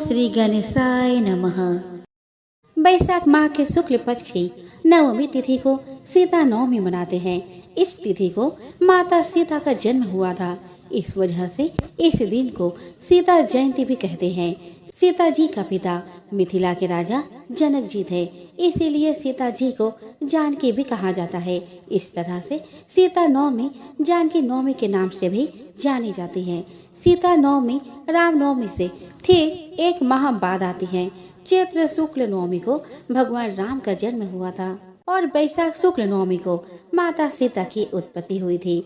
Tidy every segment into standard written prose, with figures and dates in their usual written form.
श्री गणेशाय नमः। बैसाख माह के शुक्ल पक्ष की नवमी तिथि को सीता नवमी मनाते हैं। इस तिथि को माता सीता का जन्म हुआ था। इस वजह से इस दिन को सीता जयंती भी कहते हैं। सीता जी का पिता मिथिला के राजा जनक जी थे, इसीलिए सीता जी को जानकी भी कहा जाता है। इस तरह से सीता नवमी जानकी नवमी के नाम से भी जानी जाती है। सीता नवमी राम नवमी से ठीक एक माह बाद आती है। चैत्र शुक्ल नवमी को भगवान राम का जन्म हुआ था और बैसाख शुक्ल नवमी को माता सीता की उत्पत्ति हुई थी।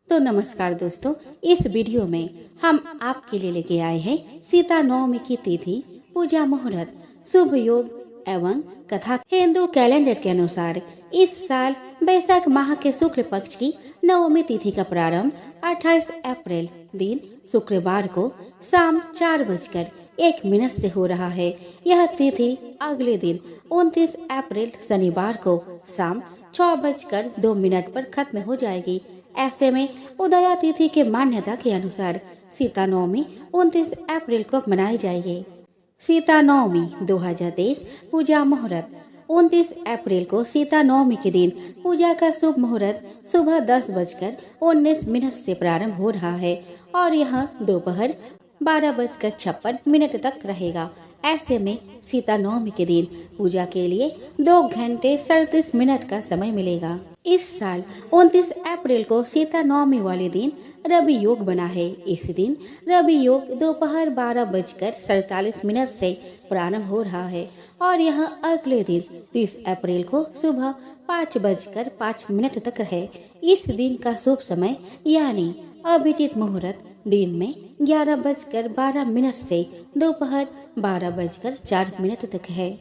तो नमस्कार दोस्तों, इस वीडियो में हम आपके लिए लेके आए हैं सीता नवमी की तिथि, पूजा मुहूर्त, शुभ योग एवं कथा। हिंदू कैलेंडर के अनुसार इस साल बैसाख माह के शुक्ल पक्ष की नवमी तिथि का प्रारंभ 28 अप्रैल दिन शुक्रवार को शाम 4:01 से हो रहा है। यह तिथि अगले दिन 29 अप्रैल शनिवार को शाम 6:02 पर खत्म हो जाएगी। ऐसे में उदया तिथि के मान्यता के अनुसार सीता नवमी 29 अप्रैल को मनाई जाएगी। सीता नवमी 2023 पूजा मुहूर्त 29 अप्रैल को सीता नवमी के दिन पूजा का शुभ मुहूर्त सुबह 10:19 से प्रारंभ हो रहा है और यह दोपहर 12:56 तक रहेगा। ऐसे में सीता नवमी के दिन पूजा के लिए 2 घंटे 37 मिनट का समय मिलेगा। इस साल 29 अप्रैल को सीता नवमी वाले दिन रवि योग बना है। इस दिन रवि योग दोपहर 12:47 से प्रारंभ हो रहा है और यह अगले दिन 30 अप्रैल को सुबह 5:05 तक है। इस दिन का शुभ समय यानी अभिजीत मुहूर्त दिन में 11:12 से दोपहर 12:04 तक है।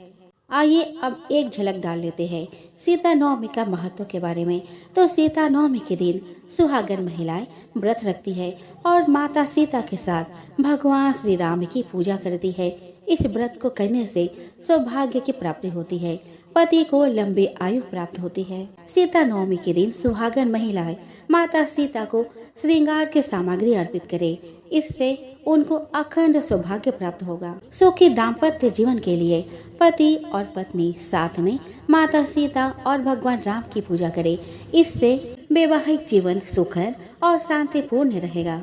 आइए अब एक झलक डाल लेते हैं सीता नवमी का महत्व के बारे में। तो सीता नवमी के दिन सुहागन महिलाएं व्रत रखती है और माता सीता के साथ भगवान श्री राम की पूजा करती है। इस व्रत को करने से सौभाग्य की प्राप्ति होती है, पति को लंबी आयु प्राप्त होती है। सीता नवमी के दिन सुहागन महिलाएं माता सीता को श्रृंगार के सामग्री अर्पित करे, इससे उनको अखंड सौभाग्य प्राप्त होगा। सुखी दाम्पत्य जीवन के लिए पति और पत्नी साथ में माता सीता और भगवान राम की पूजा करे, इससे वैवाहिक जीवन सुखद और शांतिपूर्ण रहेगा।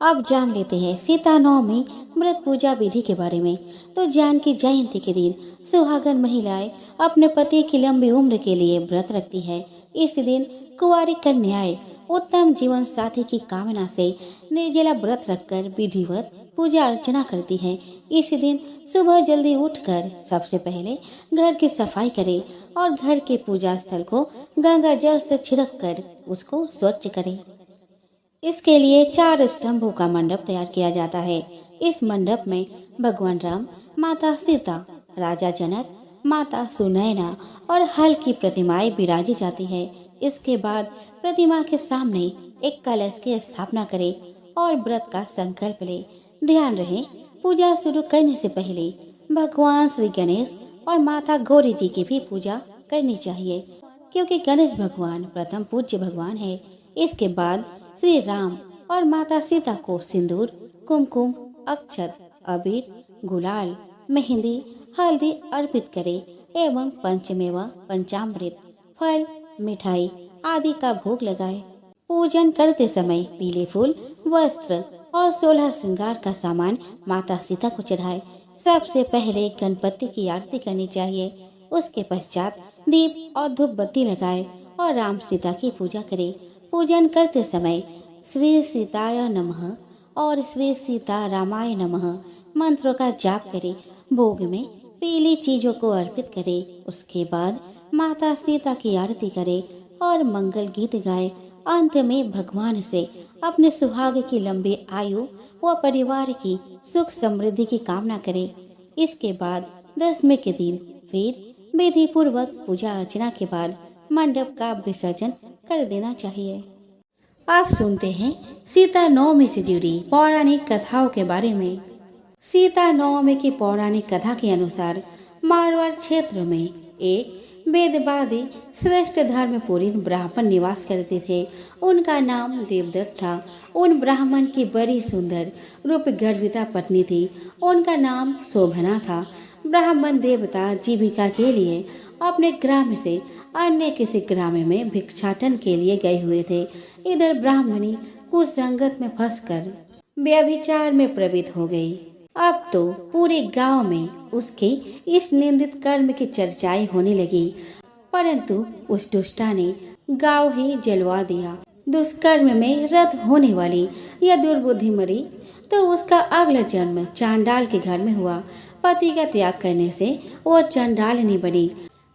अब जान लेते हैं सीता नवमी व्रत पूजा विधि के बारे में। तो जानकी जयंती के दिन सुहागन महिलाएं अपने पति की लंबी उम्र के लिए व्रत रखती है। इस दिन कुंवारी कन्याएं उत्तम जीवन साथी की कामना से निर्जला व्रत रखकर विधिवत पूजा अर्चना करती है। इस दिन सुबह जल्दी उठकर सबसे पहले घर की सफाई करें और घर के पूजा स्थल को गंगा जल से छिड़क कर उसको स्वच्छ करें। इसके लिए 4 स्तंभों का मंडप तैयार किया जाता है। इस मंडप में भगवान राम, माता सीता, राजा जनक, माता सुनैना और हल की प्रतिमाएं विराजी जाती है। इसके बाद प्रतिमा के सामने एक कलश की स्थापना करें और व्रत का संकल्प ले। ध्यान रहे, पूजा शुरू करने से पहले भगवान श्री गणेश और माता गौरी जी की भी पूजा करनी चाहिए, क्योंकि गणेश भगवान प्रथम पूज्य भगवान है। इसके बाद श्री राम और माता सीता को सिंदूर, कुमकुम, अक्षत, अबीर, गुलाल, मेहंदी, हल्दी अर्पित करें एवं पंचमेवा, पंचामृत, फल, मिठाई आदि का भोग लगाए। पूजन करते समय पीले फूल, वस्त्र और 16 श्रृंगार का सामान माता सीता को चढ़ाए। सबसे पहले गणपति की आरती करनी चाहिए। उसके पश्चात दीप और धूप बत्ती लगाए और राम सीता की पूजा करें। पूजन करते समय श्री सीताय नमः और श्री सीता रामाय नमः मंत्रों का जाप करें। भोग में पीली चीजों को अर्पित करें। उसके बाद माता सीता की आरती करें और मंगल गीत गाए। अंत में भगवान से अपने सुहाग की लंबी आयु व परिवार की सुख समृद्धि की कामना करें। इसके बाद 10वें के दिन फिर विधि पूर्वक पूजा अर्चना के बाद मंडप का विसर्जन कर देना चाहिए। आप सुनते हैं सीता नवमी से जुड़ी पौराणिक कथाओं के बारे में। सीता नवमी की पौराणिक कथा के अनुसार मारवाड़ क्षेत्र में एक वेदवादी श्रेष्ठ धर्मपुरीन ब्राह्मण निवास करते थे। उनका नाम देवदत्त था। उन ब्राह्मण की बड़ी सुंदर रूप गर्विता पत्नी थी। उनका नाम शोभना था। ब्राह्मण देवता जीविका के लिए अपने ग्राम से अन्य किसी ग्राम में भिक्षाटन के लिए गए हुए थे। इधर ब्राह्मणी कुछ संगत में फंसकर व्यभिचार में प्रवृत्त हो गई। अब तो पूरे गांव में उसके इस निंदित कर्म की चर्चाएं होने लगी। परंतु उस दुष्टा ने गांव ही जलवा दिया। दुष्कर्म में रत होने वाली यह दुर्बुद्धि मरी तो उसका अगला जन्म चांडाल के घर में हुआ। पति का त्याग करने से वह चांडालनी बनी।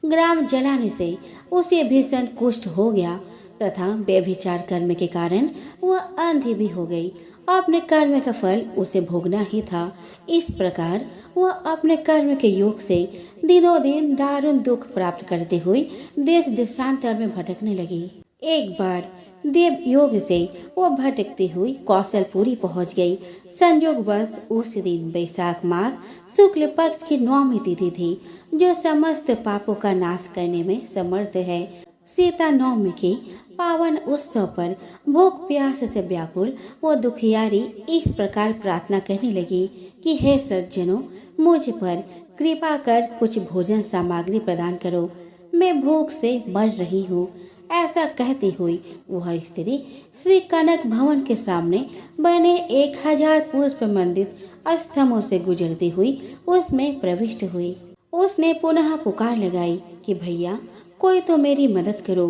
ग्राम जलाने से उसे भीषण कुष्ठ हो गया तथा व्यभिचार कर्म के कारण वह अंधी भी हो गई। अपने कर्म का फल उसे भोगना ही था। इस प्रकार वह अपने कर्म के योग से दिनों दिन दारुण दुख प्राप्त करते हुए देश देशांतर में भटकने लगी। एक बार देव योग से वह भटकती हुई कौशलपुरी पहुंच गई। संयोगवश उस दिन वैशाख मास शुक्ल पक्ष की 9वीं तिथि थी, जो समस्त पापों का नाश करने में समर्थ है। सीता नवमी के पावन उत्सव पर भूख प्यास से व्याकुल वो दुखियारी इस प्रकार प्रार्थना करने लगी कि हे सज्जनों, मुझ पर कृपा कर कुछ भोजन सामग्री प्रदान करो, मैं भूख से मर रही हूँ। ऐसा कहती हुई वह स्त्री श्री कनक भवन के सामने बने 1000 पुष्प मंडित स्तंभों से गुजरती हुई उसमें प्रविष्ट हुई। उसने पुनः पुकार लगाई कि भैया, कोई तो मेरी मदद करो,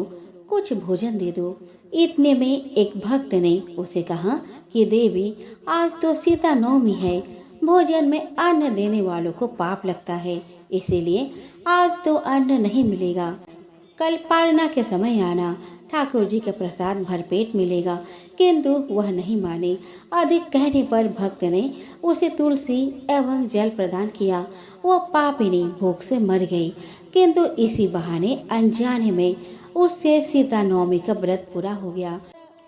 कुछ भोजन दे दो। इतने में एक भक्त ने उसे कहा कि देवी, आज तो सीता नवमी है, भोजन में अन्न देने वालों को पाप लगता है, इसीलिए आज तो अन्न नहीं मिलेगा। कल पारना के समय आना, ठाकुर जी का प्रसाद भरपेट मिलेगा। किंतु वह नहीं माने। अधिक कहने पर भक्त ने उसे तुलसी एवं जल प्रदान किया। वह पापिनी भूख से मर गई। किंतु इसी बहाने अनजाने में उससे सीता नवमी का व्रत पूरा हो गया।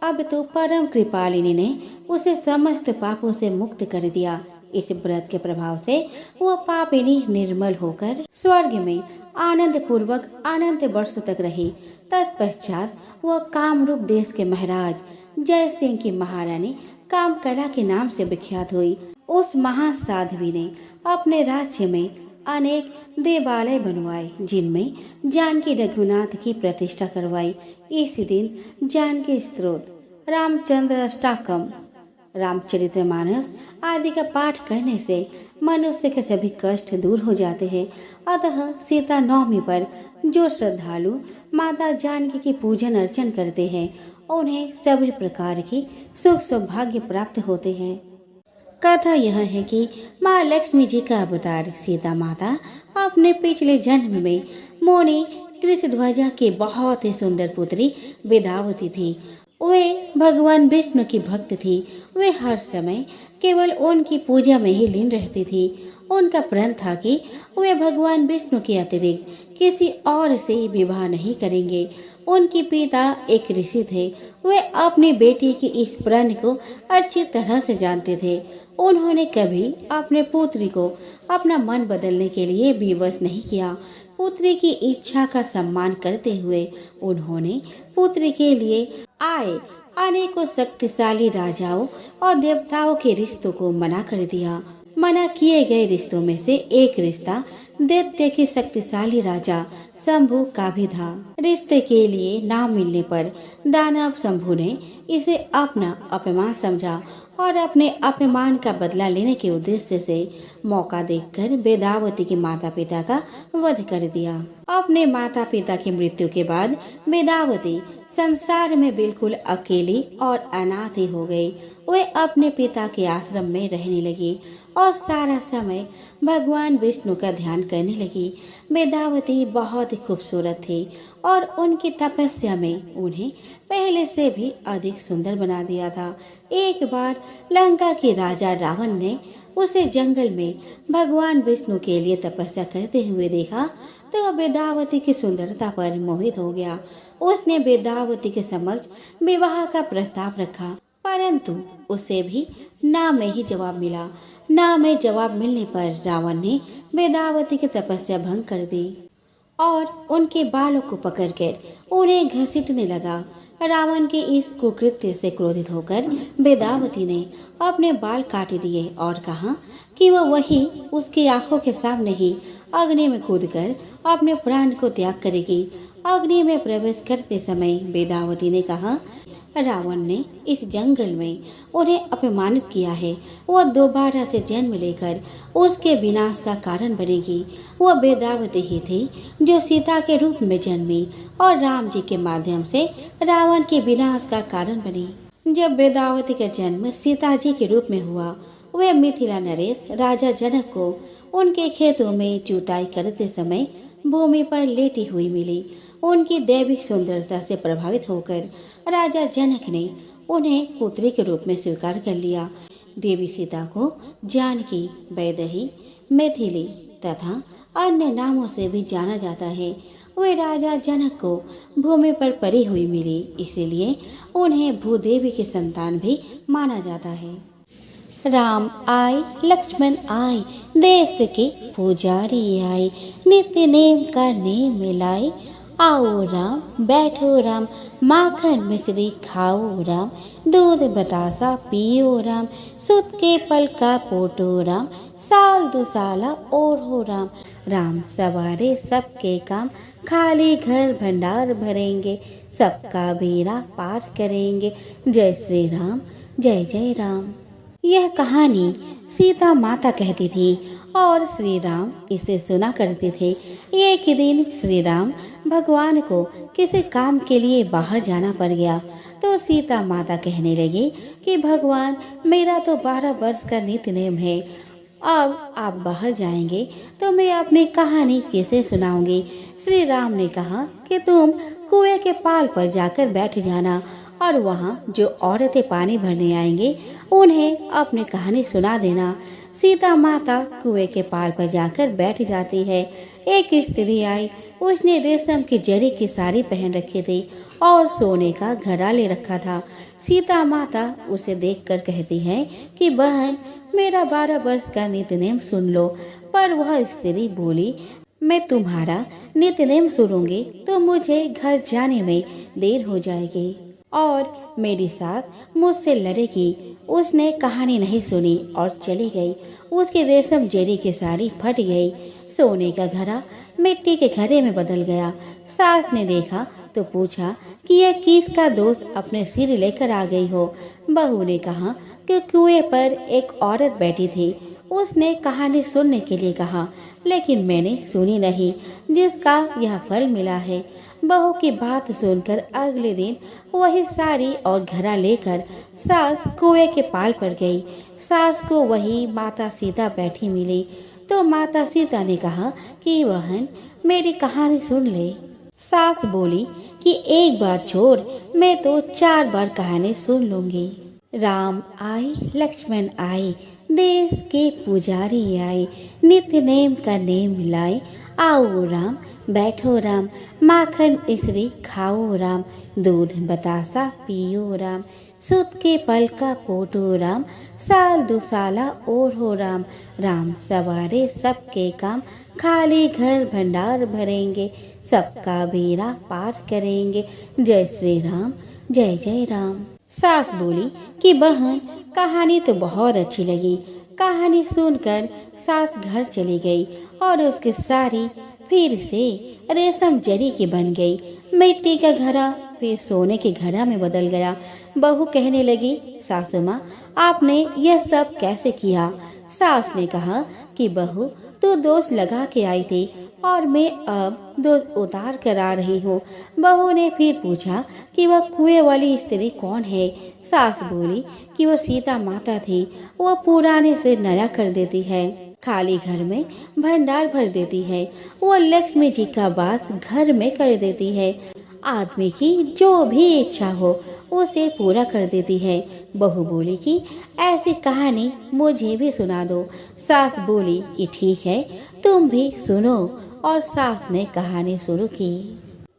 अब तो परम कृपालिनी ने उसे समस्त पापों से मुक्त कर दिया। इस व्रत के प्रभाव से वह पापिनी निर्मल होकर स्वर्ग में आनंद पूर्वक अनंत वर्ष तक रही। तत्पश्चात वह कामरूप देश के महाराज जय सिंह की महारानी कामकला के नाम से विख्यात हुई। उस महान साध्वी ने अपने राज्य में अनेक देवालय बनवाए, जिनमें जानकी रघुनाथ की प्रतिष्ठा करवाई। इसी दिन जानकी स्तोत्र, रामचंद्र अष्टकम, रामचरितमानस आदि का पाठ करने से मनुष्य के सभी कष्ट दूर हो जाते हैं। अतः सीता नवमी पर जो श्रद्धालु माता जानकी की पूजन अर्चन करते हैं, उन्हें सभी प्रकार की सुख सौभाग्य प्राप्त होते हैं। कथा यह है कि माँ लक्ष्मी जी का अवतार सीता माता अपने पिछले जन्म में मोनी कृष्णध्वजा की बहुत ही सुंदर पुत्री वेदावती थी। वे भगवान विष्णु की भक्त थी। वे हर समय केवल उनकी पूजा में ही लीन रहती थी। उनका प्रण था कि वे भगवान विष्णु के अतिरिक्त किसी और से विवाह नहीं करेंगे। उनके पिता एक ऋषि थे। वे अपनी बेटी की इस प्रण को अच्छी तरह से जानते थे। उन्होंने कभी अपने पुत्री को अपना मन बदलने के लिए विवश नहीं किया। पुत्री की इच्छा का सम्मान करते हुए उन्होंने पुत्री के लिए आए अनेकों शक्तिशाली राजाओं और देवताओं के रिश्तों को मना कर दिया। मना किए गए रिश्तों में से एक रिश्ता दैत्य के शक्तिशाली राजा शंभु का भी था। रिश्ते के लिए ना मिलने पर दानव शंभु ने इसे अपना अपमान समझा और अपने अपमान का बदला लेने के उद्देश्य से मौका देखकर वेदावती के माता पिता का वध कर दिया। अपने माता पिता की मृत्यु के बाद वेदावती संसार में बिल्कुल अकेली और अनाथ ही हो गई। वे अपने पिता के आश्रम में रहने लगी और सारा समय भगवान विष्णु का ध्यान करने लगी। वेदावती बहुत ही खूबसूरत थी और उनकी तपस्या में उन्हें पहले से भी अधिक सुंदर बना दिया था। एक बार लंका के राजा रावण ने उसे जंगल में भगवान विष्णु के लिए तपस्या करते हुए देखा तो वेदावती की सुंदरता पर मोहित हो गया। उसने वेदावती के समक्ष विवाह का प्रस्ताव रखा, परंतु उसे भी ना में ही जवाब मिला। ना में जवाब मिलने पर रावण ने वेदावती की तपस्या भंग कर दी। और उनके बालों को पकड़कर उन्हें घसीटने लगा। रावण के इस कुकृत्य से क्रोधित होकर वेदावती ने अपने बाल काट दिए और कहा कि वह वही उसकी आंखों के सामने ही अग्नि में कूदकर अपने प्राण को त्याग करेगी। अग्नि में प्रवेश करते समय वेदावती ने कहा, रावण ने इस जंगल में उन्हें अपमानित किया है। वह दोबारा से जन्म लेकर उसके विनाश का कारण बनेगी। वह वेदावती ही थी जो सीता के रूप में जन्मी और राम जी के माध्यम से रावण के विनाश का कारण बनी। जब वेदावती का जन्म सीता जी के रूप में हुआ, वे मिथिला नरेश राजा जनक को उनके खेतों में जुताई करते समय भूमि पर लेटी हुई मिली। उनकी दैविक सुंदरता से प्रभावित होकर राजा जनक ने उन्हें पुत्री के रूप में स्वीकार कर लिया। देवी सीता को जानकी, वैदेही, मैथिली तथा अन्य नामों से भी जाना जाता है। वे राजा जनक को भूमि पर पड़ी हुई मिली, इसीलिए उन्हें भूदेवी की संतान भी माना जाता है। राम आए, लक्ष्मण आए, देश के पुजारी आए, नित्य नेम का नेम मिलाए। आओ राम, बैठो राम, माखन मिश्री खाओ राम, दूध बतासा पियो राम, सुत के पल का पोटो राम, साल दो साला और हो राम। राम सवारे सबके काम, खाली घर भंडार भरेंगे, सबका बेड़ा पार करेंगे। जय श्री राम, जय जय राम। यह कहानी सीता माता कहती थी और श्री राम इसे सुना करते थे। एक ही दिन श्री राम भगवान को किसी काम के लिए बाहर जाना पड़ गया तो सीता माता कहने लगी कि भगवान, मेरा तो 12 वर्ष का नित्य नेम है। अब आप बाहर जाएंगे तो मैं अपनी कहानी कैसे सुनाऊंगी। श्री राम ने कहा कि तुम कुएं के पाल पर जाकर बैठ जाना और वहाँ जो औरतें पानी भरने आएंगे उन्हें अपनी कहानी सुना देना। सीता माता कुएं के पाल पर जाकर बैठ जाती है। एक स्त्री आई, उसने रेशम की जरी की साड़ी पहन रखी थी और सोने का घड़ा ले रखा था। सीता माता उसे देखकर कहती है कि बहन, मेरा 12 वर्ष का नित्यनेम सुन लो। पर वह स्त्री बोली, मैं तुम्हारा नित्यनेम सुनूंगी तो मुझे घर जाने में देर हो जाएगी और मेरी सास मुझसे लड़ेगी। उसने कहानी नहीं सुनी और चली गई। उसकी रेशम जरी की साड़ी फट गई, सोने का घड़ा मिट्टी के घड़े में बदल गया। सास ने देखा तो पूछा कि यह किसका दोस्त अपने सिर लेकर आ गई हो। बहू ने कहा कि कुएं पर एक औरत बैठी थी, उसने कहानी सुनने के लिए कहा, लेकिन मैंने सुनी नहीं, जिसका यह फल मिला है। बहू की बात सुनकर अगले दिन वही साड़ी और घड़ा लेकर सास कुएं के पाल पर गई। सास को वही माता सीता बैठी मिली तो माता सीता ने कहा कि बहन, मेरी कहानी सुन ले। सास बोली कि एक बार छोड़, मैं तो 4 बार कहानी सुन लूंगी। राम आए, लक्ष्मण आए, देश के पुजारी आए, नित्य नेम का नेम लाए। आओ राम, बैठो राम, माखन मिश्री खाओ राम, दूध बतासा पियो राम, सुत के पल का पोटो राम, साल 2 साला और हो राम। राम सवारे सबके काम, खाली घर भंडार भरेंगे, सबका बेड़ा पार करेंगे। जय श्री राम, जय जय राम। सास बोली कि बहन, कहानी तो बहुत अच्छी लगी। कहानी सुनकर सास घर चली गई और उसकी साड़ी फिर से रेशम जरी की बन गई। मिट्टी का घड़ा फिर सोने के घड़ा में बदल गया। बहू कहने लगी, सासू माँ, आपने यह सब कैसे किया? सास ने कहा कि बहू, तू दोष लगा के आई थी और मैं अब दोष उतार कर आ रही हूँ। बहू ने फिर पूछा कि वह कुएं वाली स्त्री कौन है? सास बोली कि वह सीता माता थी। वह पुराने से नया कर देती है, खाली घर में भंडार भर देती है। वह लक्ष्मी जी का वास घर में कर देती है। आदमी की जो भी इच्छा हो उसे पूरा कर देती है। बहू बोली कि ऐसी कहानी मुझे भी सुना दो। सास बोली कि ठीक है, तुम भी सुनो, और सास ने कहानी शुरू की।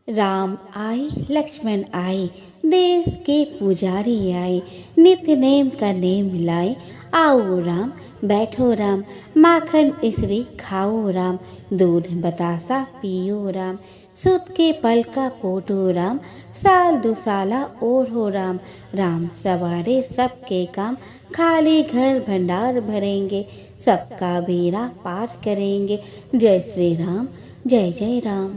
राम आए, लक्ष्मण आए, देश के पुजारी आए, नित्य नेम का नेम मिलाए। आओ राम, बैठो राम, माखन इसरी खाओ राम, दूध बतासा पियो राम, सुत के पल का पोटो राम, साल दो साला और हो राम, राम सवारे सबके काम, खाली घर भंडार भरेंगे, सबका बेड़ा पार करेंगे, जय श्री राम, जय जय राम।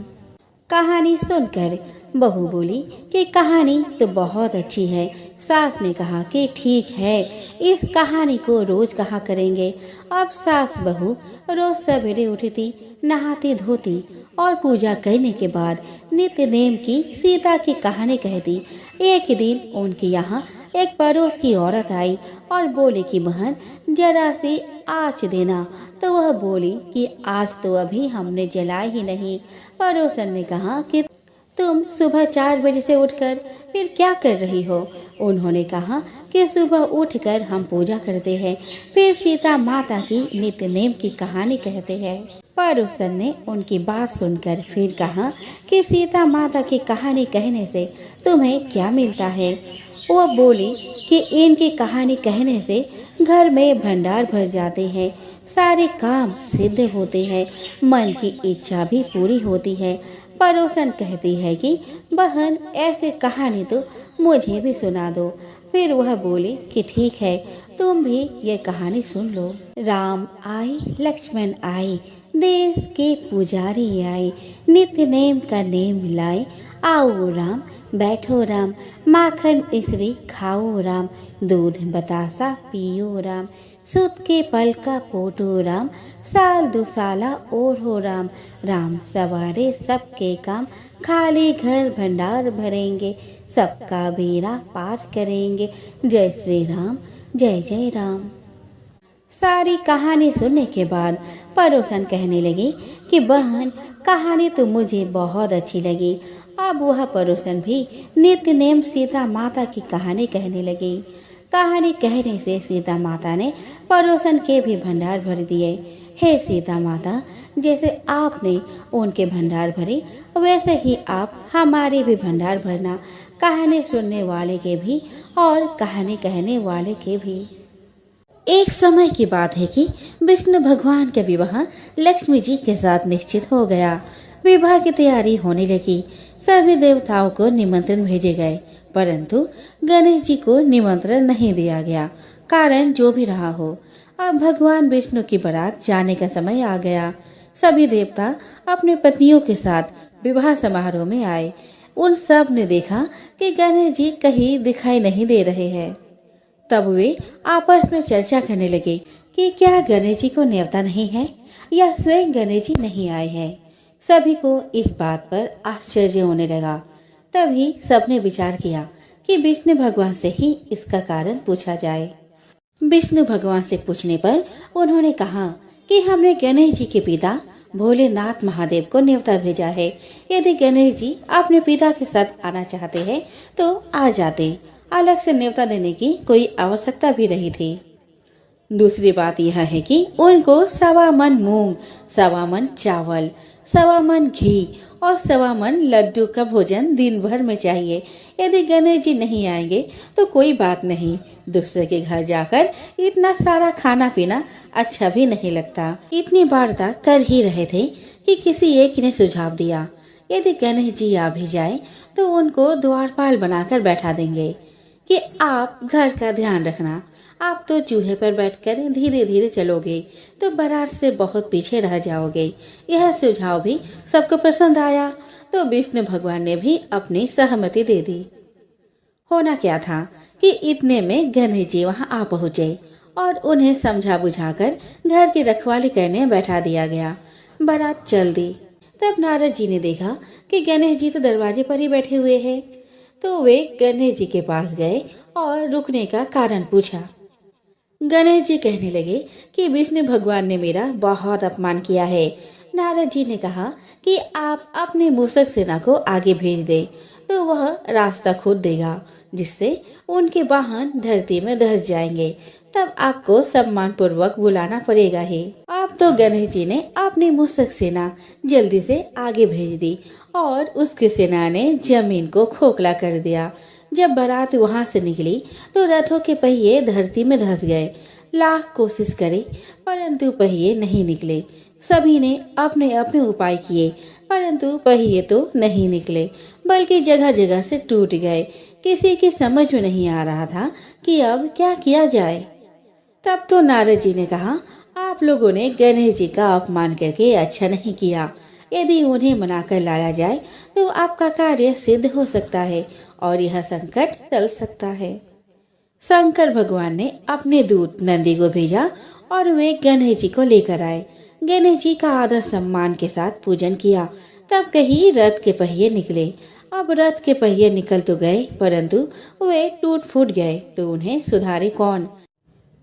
कहानी सुनकर बहू बोली कि कहानी तो बहुत अच्छी है। सास ने कहा कि ठीक है, इस कहानी को रोज कहा करेंगे। अब सास बहू रोज सवेरे उठती, नहाती धोती और पूजा करने के बाद नित्य नेम की सीता की कहानी कहती। एक दिन उनके यहाँ एक पड़ोस की औरत आई और बोली कि बहन जरा सी आँच देना। तो वह बोली कि आज तो अभी हमने जलाई ही नहीं। पड़ोसन ने कहा कि तुम सुबह 4 बजे से उठकर फिर क्या कर रही हो? उन्होंने कहा कि सुबह उठकर हम पूजा करते हैं, फिर सीता माता की नित्य नेम की कहानी कहते हैं। पड़ोसन ने उनकी बात सुनकर फिर कहा कि सीता माता की कहानी कहने से तुम्हें क्या मिलता है? वह बोली कि इनकी कहानी कहने से घर में भंडार भर जाते हैं, सारे काम सिद्ध होते हैं, मन की इच्छा भी पूरी होती है। पड़ोसन कहती है कि बहन ऐसे कहानी तो मुझे भी सुना दो। फिर वह बोली कि ठीक है, तुम भी ये कहानी सुन लो। राम आए, लक्ष्मण आए, देश के पुजारी आए, नित्य नेम का नेम मिलाए। आओ राम, बैठो राम, माखन इसरी खाओ राम, दूध बतासा पियो राम, सुत के पल का पोटो राम, साल दो साला और हो राम, राम सवारे सबके काम, खाली घर भंडार भरेंगे, सबका बेड़ा पार करेंगे, जय श्री राम, जय जय राम। सारी कहानी सुनने के बाद पड़ोसन कहने लगी कि बहन कहानी तो मुझे बहुत अच्छी लगी। अब वह पड़ोसन भी नित्य नेम सीता माता की कहानी कहने लगी। कहानी कहने से सीता माता ने पड़ोसन के भी भंडार भर दिए। हे सीता माता, जैसे आपने उनके भंडार भरे वैसे ही आप हमारे भी भंडार भरना, कहानी सुनने वाले के भी और कहानी कहने वाले के भी। एक समय की बात है कि विष्णु भगवान का विवाह लक्ष्मी जी के साथ निश्चित हो गया। विवाह की तैयारी होने लगी। सभी देवताओं को निमंत्रण भेजे गए, परंतु गणेश जी को निमंत्रण नहीं दिया गया। कारण जो भी रहा हो, अब भगवान विष्णु की बारात जाने का समय आ गया। सभी देवता अपने पत्नियों के साथ विवाह समारोह में आए। उन सब ने देखा कि गणेश जी कहीं दिखाई नहीं दे रहे हैं। तब वे आपस में चर्चा करने लगे कि क्या गणेश जी को न्योता नहीं है या स्वयं गणेश जी नहीं आए हैं। सभी को इस बात पर आश्चर्य होने लगा। तभी सबने विचार किया कि विष्णु भगवान से ही इसका कारण पूछा जाए। विष्णु भगवान से पूछने पर उन्होंने कहा कि हमने गणेश जी के पिता भोलेनाथ महादेव को न्योता भेजा है। यदि गणेश जी अपने पिता के साथ आना चाहते हैं तो आ जाते, अलग से न्योता देने की कोई आवश्यकता भी नहीं थी। दूसरी बात यह है कि उनको 1.25 मन मूंग, 1.25 मन चावल, 1.25 मन घी और 1.25 मन लड्डू का भोजन दिन भर में चाहिए। यदि गणेश जी नहीं आएंगे तो कोई बात नहीं, दूसरे के घर जाकर इतना सारा खाना पीना अच्छा भी नहीं लगता। इतनी वार्ता कर ही रहे थे कि किसी एक ने सुझाव दिया, यदि गणेश जी आ भी जाए तो उनको द्वारपाल बनाकर बैठा देंगे कि आप घर का ध्यान रखना। आप तो चूहे पर बैठकर धीरे धीरे चलोगे तो बारात से बहुत पीछे रह जाओगे। यह सुझाव भी सबको पसंद आया तो विष्णु भगवान ने भी अपनी सहमति दे दी। होना क्या था कि इतने में गणेश जी वहां आ पहुंचे और उन्हें समझा बुझाकर घर की रखवाली करने बैठा दिया गया। बारात चल दी। तब नारद जी ने देखा कि गणेश जी तो दरवाजे पर ही बैठे हुए हैं, तो वे गणेश जी के पास गए और रुकने का कारण पूछा। गणेश जी कहने लगे कि विष्णु भगवान ने मेरा बहुत अपमान किया है। नारद जी ने कहा कि आप अपने मूषक सेना को आगे भेज दे तो वह रास्ता खोद देगा, जिससे उनके वाहन धरती में धंस जाएंगे। तब आपको सम्मान पूर्वक बुलाना पड़ेगा ही। अब तो गणेश जी ने अपनी मूषक सेना जल्दी से आगे भेज दी और उसकी सेना ने जमीन को खोखला कर दिया। जब बारात वहां से निकली तो रथों के पहिए धरती में धंस गए। लाख कोशिश करे परंतु पहिए नहीं निकले। सभी ने अपने अपने उपाय किए परंतु पहिए तो नहीं निकले, बल्कि जगह जगह से टूट गए। किसी की समझ में नहीं आ रहा था कि अब क्या किया जाए। तब तो नारद जी ने कहा, आप लोगों ने गणेश जी का अपमान करके अच्छा नहीं किया। यदि उन्हें मनाकर लाया जाए तो आपका कार्य सिद्ध हो सकता है और यह संकट टल सकता है। शंकर भगवान ने अपने दूत नंदी को भेजा और वे गणेश जी को लेकर आए। गणेश जी का आदर सम्मान के साथ पूजन किया। तब कहीं रथ के पहिए निकले। अब रथ के पहिए निकल तो गए परंतु वे टूट फूट गए तो उन्हें सुधारे कौन।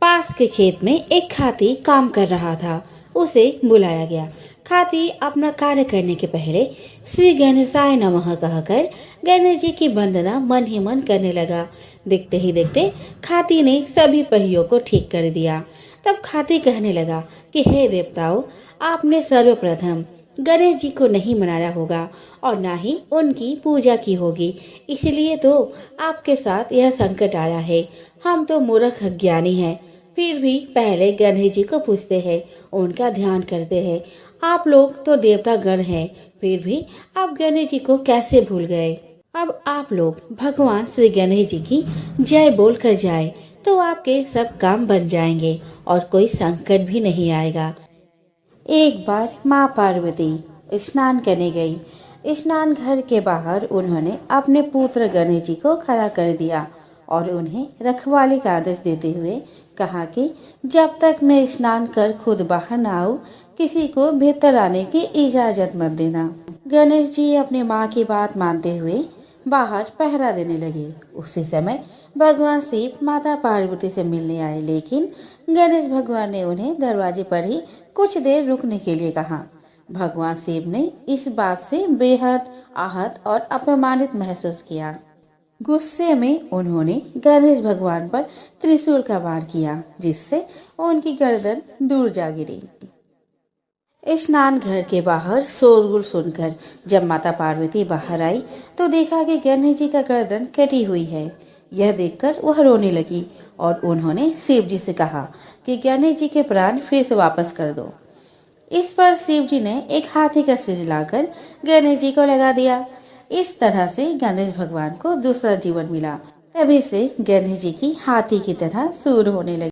पास के खेत में एक हाथी काम कर रहा था। उसे बुलाया गया। हाथी अपना कार्य करने के पहले श्री गणेशाय नमः कहकर गणेश जी की वंदना मन ही मन करने लगा। देखते ही देखते हाथी ने सभी पहियों को ठीक कर दिया। तब हाथी कहने लगा कि हे देवताओं, आपने सर्वप्रथम गणेश जी को नहीं मनाया होगा और ना ही उनकी पूजा की होगी, इसलिए तो आपके साथ यह संकट आया है। हम तो मूर्ख अज्ञानी हैं, फिर भी पहले गणेश जी को पूजते हैं, उनका ध्यान करते हैं। आप लोग तो देवता गण हैं, फिर भी आप गणेश जी को कैसे भूल गए। अब आप लोग भगवान श्री गणेश जी की जय बोल कर जाए तो आपके सब काम बन जाएंगे और कोई संकट भी नहीं आएगा। एक बार माँ पार्वती स्नान करने गई। स्नान घर के बाहर उन्होंने अपने पुत्र गणेश जी को खड़ा कर दिया और उन्हें रखवाले का आदेश देते हुए कहा कि जब तक मैं स्नान कर खुद बाहर न आऊं, किसी को भीतर आने की इजाजत मत देना। गणेश जी अपनी माँ की बात मानते हुए बाहर पहरा देने लगे। उसी समय भगवान शिव माता पार्वती से मिलने आए, लेकिन गणेश भगवान ने उन्हें दरवाजे पर ही कुछ देर रुकने के लिए कहा। भगवान शिव ने इस बात से बेहद आहत और अपमानित महसूस किया। गुस्से में उन्होंने गणेश भगवान पर त्रिशूल का वार किया, जिससे उनकी गर्दन दूर जा गिरी। स्नान घर के बाहर शोरगुल सुनकर जब माता पार्वती बाहर आई तो देखा कि गणेश जी का गर्दन कटी हुई है। यह देखकर वह रोने लगी और उन्होंने शिव जी से कहा कि गणेश जी के प्राण फिर से वापस कर दो। इस पर शिव जी ने एक हाथी का सिर लाकर गणेश जी को लगा दिया। इस तरह से गणेश भगवान को दूसरा जीवन मिला। तभी से गणेश जी की हाथी की तरह सूंड होने लगी।